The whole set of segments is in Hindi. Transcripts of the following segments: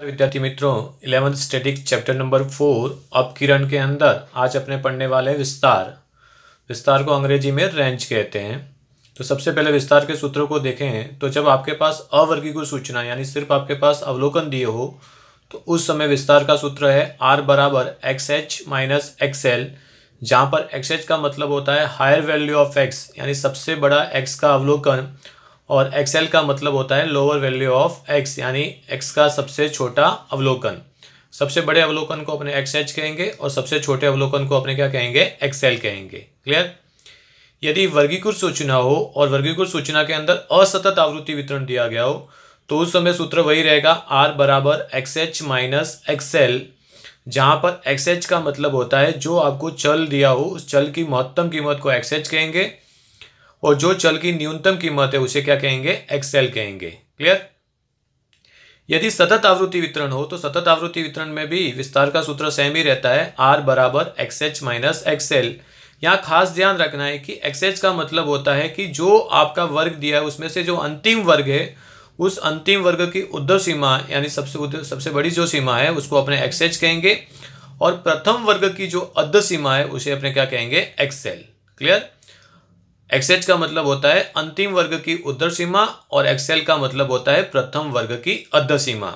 विद्यार्थी मित्रों, 11th स्टैटिक चैप्टर नंबर 4 अपकिरण के अंदर आज अपने पढ़ने वाले विस्तार को अंग्रेजी में रेंज कहते हैं। तो सबसे पहले विस्तार के सूत्रों को देखें तो जब आपके पास अवर्गीकृत सूचना यानी सिर्फ आपके पास अवलोकन दिए हो तो उस समय विस्तार का सूत्र है R बराबर XH माइनस XL, जहाँ पर XH का मतलब होता है हायर वैल्यू ऑफ X यानी सबसे बड़ा X का अवलोकन, और XL का मतलब होता है लोअर वैल्यू ऑफ X यानी X का सबसे छोटा अवलोकन। सबसे बड़े अवलोकन को अपने XH कहेंगे और सबसे छोटे अवलोकन को अपने क्या कहेंगे, XL कहेंगे। क्लियर। यदि वर्गीकृत सूचना हो और वर्गीकृत सूचना के अंदर असतत आवृत्ति वितरण दिया गया हो तो उस समय सूत्र वही रहेगा R बराबर XH माइनस XL, जहाँ पर XH का मतलब होता है जो आपको चल दिया हो उस चल की महत्तम कीमत को XH कहेंगे और जो चल की न्यूनतम कीमत है उसे क्या कहेंगे, XL कहेंगे। क्लियर। यदि सतत आवृत्ति वितरण हो तो सतत आवृत्ति वितरण में भी विस्तार का सूत्र सेम ही रहता है R बराबर XH माइनस XL। यहाँ खास ध्यान रखना है कि XH का मतलब होता है कि जो आपका वर्ग दिया है उसमें से जो अंतिम वर्ग है उस अंतिम वर्ग की उद्धर सीमा यानी सबसे बड़ी जो सीमा है उसको अपने XH कहेंगे और प्रथम वर्ग की जो अद्ध सीमा है उसे अपने क्या कहेंगे, XL। क्लियर। XH का मतलब होता है अंतिम वर्ग की उद्धर सीमा और XL का मतलब होता है प्रथम वर्ग की अद्ध सीमा।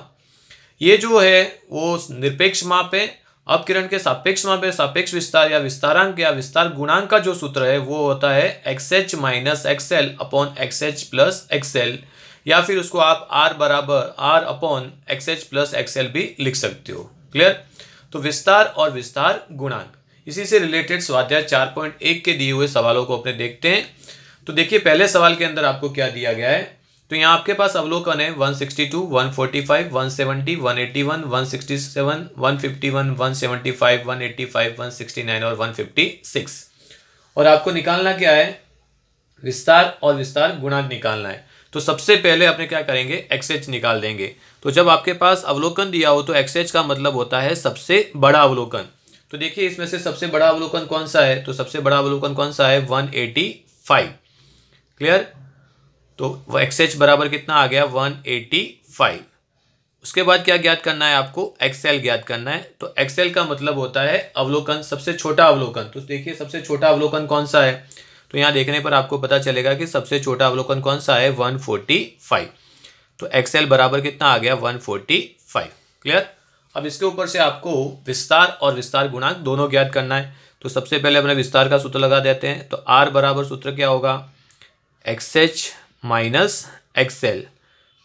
ये जो है वो निरपेक्ष माप है। अपकिरण के सापेक्ष माप है। सापेक्ष विस्तार या विस्तारांक या विस्तार गुणांक का जो सूत्र है वो होता है XH minus XL upon XH plus XL, या फिर उसको आप R बराबर R upon XH plus XL भी लिख सकते हो। क्लियर। तो विस्तार और विस्तार गुणांक, इसी से रिलेटेड स्वाध्याय 4.1 के दिए हुए सवालों को अपने देखते हैं। तो देखिए पहले सवाल के अंदर आपको क्या दिया गया है। तो यहाँ आपके पास अवलोकन है 162, 145, 170, 181, 167, 151, 175, 185, 169 और 156, और आपको निकालना क्या है, विस्तार और विस्तार गुणांक निकालना है। तो सबसे पहले अपने क्या करेंगे, XH निकाल देंगे। तो जब आपके पास अवलोकन दिया हो तो XH का मतलब होता है सबसे बड़ा अवलोकन। तो देखिए इसमें से सबसे बड़ा अवलोकन कौन सा है, तो सबसे बड़ा अवलोकन कौन सा है, 185। क्लियर। तो XH बराबर कितना आ गया, 185। उसके बाद क्या ज्ञात करना है आपको, XL ज्ञात करना है। तो XL का मतलब होता है अवलोकन, सबसे छोटा अवलोकन। तो देखिए सबसे छोटा अवलोकन कौन सा है, तो यहाँ देखने पर आपको पता चलेगा कि सबसे छोटा अवलोकन कौन सा है, 145। तो XL बराबर कितना आ गया, 145। क्लियर। अब इसके ऊपर से आपको विस्तार और विस्तार गुणांक दोनों ज्ञात करना है। तो सबसे पहले अपने विस्तार का सूत्र लगा देते हैं। तो R बराबर सूत्र क्या होगा, XH माइनस XL।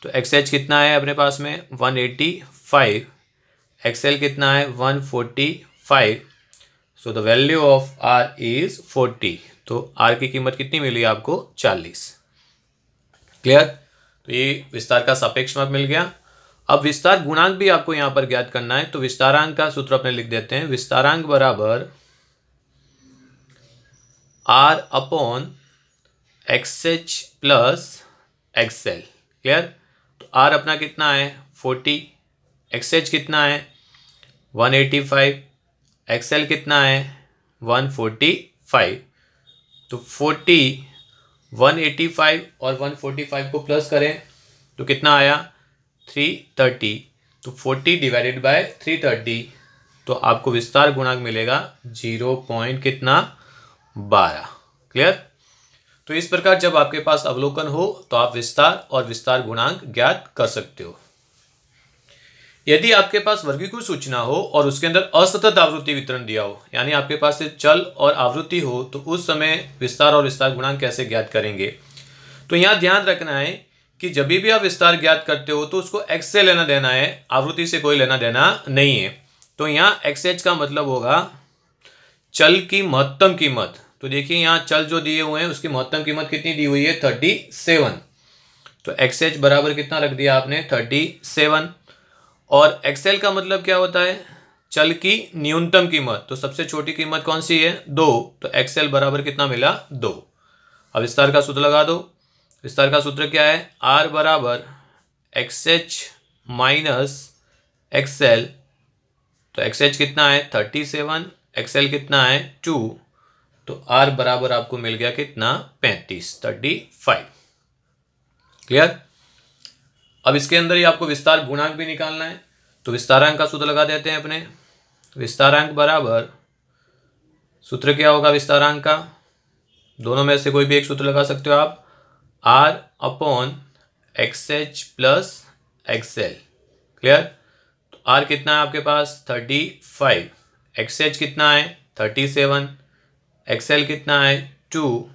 तो XH कितना है अपने पास में, 185। XL कितना है, 145। So the value of R is 40। तो R की कीमत कितनी मिली आपको, 40। क्लियर। तो ये विस्तार का सापेक्ष माप मिल गया। अब विस्तार गुणांक भी आपको यहां पर ज्ञात करना है। तो विस्तारांक का सूत्र अपने लिख देते हैं। विस्तारांक बराबर R upon XH plus XL। Clear. तो R अपना कितना है, 40। XH कितना है, 185। XL कितना है, 145। तो 40, 185 और 145 को प्लस करें तो कितना आया, 330। तो 40 डिवाइडेड बाय 330, तो आपको विस्तार गुणांक मिलेगा 0 पॉइंट कितना, 12। क्लियर। तो इस प्रकार जब आपके पास अवलोकन हो तो आप विस्तार और विस्तार गुणांक ज्ञात कर सकते हो। यदि आपके पास वर्गीकृत सूचना हो और उसके अंदर असतत आवृत्ति वितरण दिया हो यानी आपके पास चल और आवृत्ति हो तो उस समय विस्तार और विस्तार गुणांक कैसे ज्ञात करेंगे। तो यहाँ ध्यान रखना है कि जब भी आप विस्तार ज्ञात करते हो तो उसको X से लेना देना है, आवृत्ति से कोई लेना देना नहीं है। तो यहाँ XH का मतलब होगा चल की महत्तम कीमत। तो देखिए यहाँ चल जो दिए हुए हैं उसकी महत्तम कीमत कितनी दी हुई है, 37। तो XH बराबर कितना रख दिया आपने, 37। और XL का मतलब क्या होता है, चल की न्यूनतम कीमत। तो सबसे छोटी कीमत कौन सी है, 2। तो XL बराबर कितना मिला, 2। अब विस्तार का सूत्र लगा दो। विस्तार का सूत्र क्या है, R बराबर XH माइनस XL। तो XH कितना है, 37। XL कितना है, 2। तो R बराबर आपको मिल गया कितना, 35। क्लियर। अब इसके अंदर ही आपको विस्तार गुणांक भी निकालना है। तो विस्तारांक का सूत्र लगा देते हैं अपने। विस्तारांक बराबर, सूत्र क्या होगा विस्तारांक का, दोनों में से कोई भी एक सूत्र लगा सकते हो आप, R upon XH plus XL। Clear. तो R कितना है आपके पास 35, XH कितना है 37, XL कितना है 2,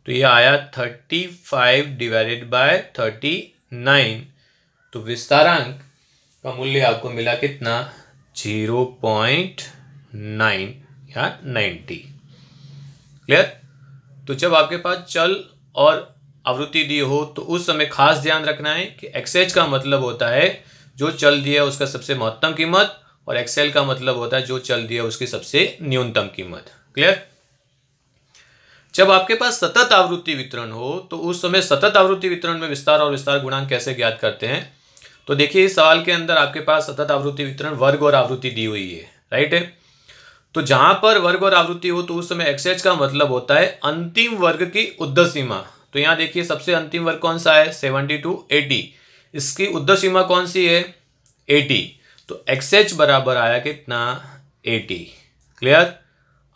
तो ये आया 35 डिवाइडेड बाय 39। तो विस्तारांक का मूल्य आपको मिला कितना 0.9 या 90। क्लियर। तो जब आपके पास चल और आवृत्ति दी हो तो उस समय खास ध्यान रखना है कि XH का मतलब होता है जो चल दिया है उसका सबसे महत्तम कीमत, और XL का मतलब होता है जो चल दिया उसकी सबसे न्यूनतम कीमत। क्लियर। जब आपके पास सतत आवृत्ति वितरण हो तो उस समय सतत आवृत्ति वितरण में विस्तार और विस्तार गुणांक कैसे ज्ञात करते हैं। तो देखिए इस सवाल के अंदर आपके पास सतत आवृत्ति वितरण वर्ग और आवृत्ति दी हुई है, राइट है। तो जहां पर वर्ग और आवृत्ति हो तो उस समय XH का मतलब होता है अंतिम वर्ग की उद्धृत सीमा। तो यहाँ देखिए सबसे अंतिम वर्ग कौन सा है 72 80, इसकी उद्धृत सीमा कौन सी है 80, तो XH बराबर आया कितना 80। क्लियर।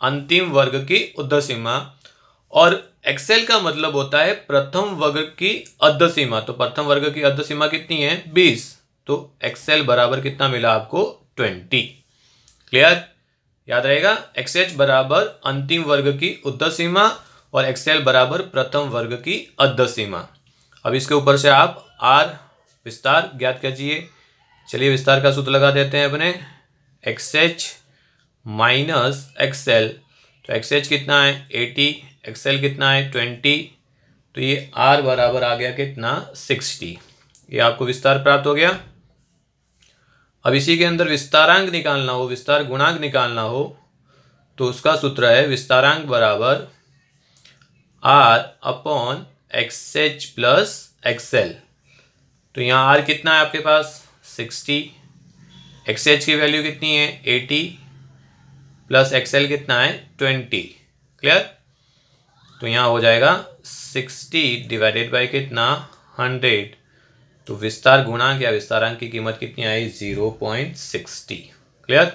अंतिम वर्ग की उद्धृत सीमा। और XL का मतलब होता है प्रथम वर्ग की अद्ध सीमा। तो प्रथम वर्ग की अद्ध सीमा कितनी है 20, तो XL बराबर कितना मिला आपको 20। क्लियर। याद रहेगा XH बराबर अंतिम वर्ग की उद्धृत सीमा और XL बराबर प्रथम वर्ग की अद्ध सीमा। अब इसके ऊपर से आप R विस्तार ज्ञात कीजिए। चलिए विस्तार का सूत्र लगा देते हैं अपने, XH माइनस XL। तो XH कितना है 80, XL कितना है 20, तो ये R बराबर आ गया कितना 60। ये आपको विस्तार प्राप्त हो गया। अब इसी के अंदर विस्तारांक निकालना हो, विस्तार गुणांक निकालना हो, तो उसका सूत्र है विस्तारांक बराबर R upon XH plus XL। तो यहाँ R कितना है आपके पास 60, XH की वैल्यू कितनी है 80 प्लस XL कितना है 20। क्लियर। तो यहाँ हो जाएगा 60 डिवाइडेड बाई कितना 100, तो विस्तार गुणांक या विस्तारांक की कीमत कितनी आई 0.60। क्लियर।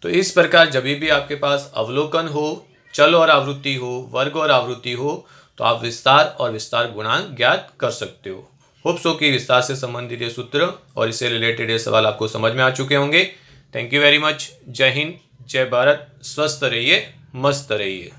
तो इस प्रकार जब भी आपके पास अवलोकन हो, चल और आवृत्ति हो, वर्ग और आवृत्ति हो, तो आप विस्तार और विस्तार गुणांक ज्ञात कर सकते हो। होप सो कि विस्तार से संबंधित ये सूत्र और इससे रिलेटेड ये सवाल आपको समझ में आ चुके होंगे। Thank you very much. जय हिंद, जय भारत, स्वस्थ रहिए, मस्त रहिए।